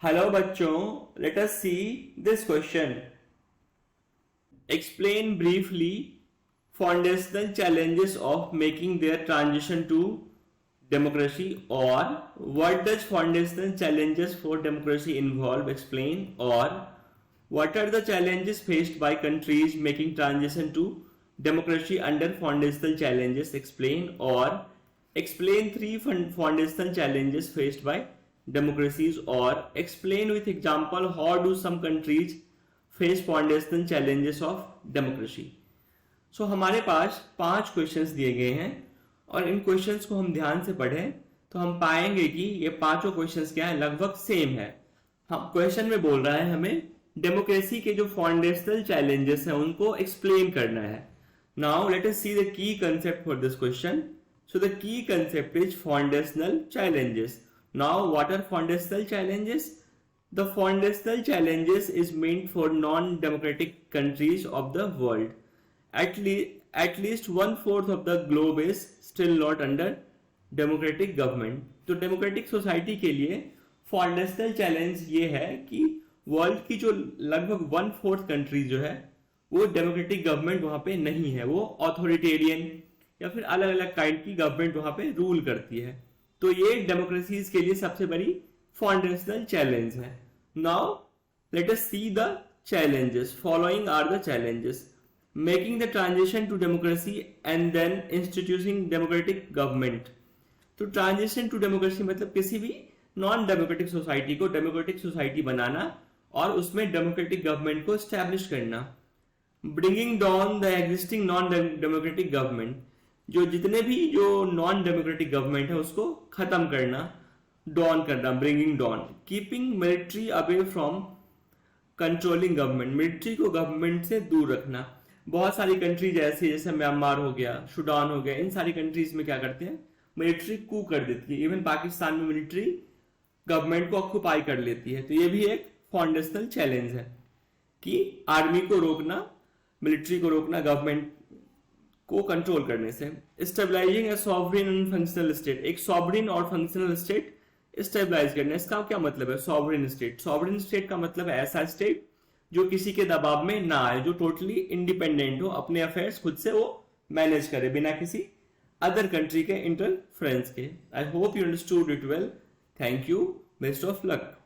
Hello बच्चों, late us see this question. Explain briefly foundational challenges of making their transition to democracy, or what does foundational challenges for democracy involve? Explain. Or what are the challenges faced by countries making transition to democracy under foundational challenges? Explain. Or explain three foundational challenges faced by democracies, or explain with example how do some countries face foundational challenges of democracy. सो हमारे पास 5 questions दिए गए हैं और इन questions को हम ध्यान से पढ़ें तो हम पाएंगे कि ये पांचों क्वेश्चंस क्या है, लगभग सेम है. हम क्वेश्चन में बोल रहा है हमें डेमोक्रेसी के जो फाउंडेशनल चैलेंजेस हैं उनको एक्सप्लेन करना है. Now let us see the key concept for this question. So the key concept is foundational challenges. Now, what are foundational challenges? The foundational challenges is meant for non-democratic countries of the world. At least 1/4 of the globe is still not under democratic government. तो democratic society के लिए foundational challenge ये है कि world की जो लगभग 1/4 country जो है वो डेमोक्रेटिक गवर्नमेंट वहां पे नहीं है, वो ऑथोरिटेरियन या फिर अलग अलग काइंड की गवर्नमेंट वहां पे रूल करती है. तो ये डेमोक्रेसीज के लिए सबसे बड़ी फाउंडेशनल चैलेंज है. Now let us see the challenges. Following are the challenges. Making the transition to democracy and then instituting democratic government. तो ट्रांजिशन टू डेमोक्रेसी मतलब किसी भी नॉन डेमोक्रेटिक सोसाइटी को डेमोक्रेटिक सोसाइटी बनाना और उसमें डेमोक्रेटिक गवर्नमेंट को स्टैब्लिश करना. Bringing down the existing non democratic government. जो जितने भी जो नॉन डेमोक्रेटिक गवर्नमेंट है उसको खत्म करना, डाउन करना, bringing down. Keeping military away from controlling government. Military को गवर्नमेंट से दूर रखना. बहुत सारी कंट्रीज ऐसी जैसे म्यांमार हो गया, सूडान हो गया, इन सारी कंट्रीज में क्या करते हैं, मिलिट्री कू कर देती है. इवन पाकिस्तान में मिलिट्री गवर्नमेंट को ऑक्यूपाई कर लेती है. तो ये भी एक फाउंडेशनल चैलेंज है कि आर्मी को रोकना, मिलिट्री को रोकना गवर्नमेंट को कंट्रोल करने से. Stabilising a sovereign and functional state. एक सॉवरिन और फंक्शनल स्टेट स्टेबलाइज करना. इसका क्या मतलब है सॉवरिन स्टेट? सॉवरिन स्टेट का मतलब है ऐसा स्टेट जो किसी के दबाव में ना आए, जो टोटली इंडिपेंडेंट हो, अपने अफेयर्स खुद से वो मैनेज करे बिना किसी अदर कंट्री के इंटरफेरेंस के. I hope you understood it well. Thank you. Best of luck.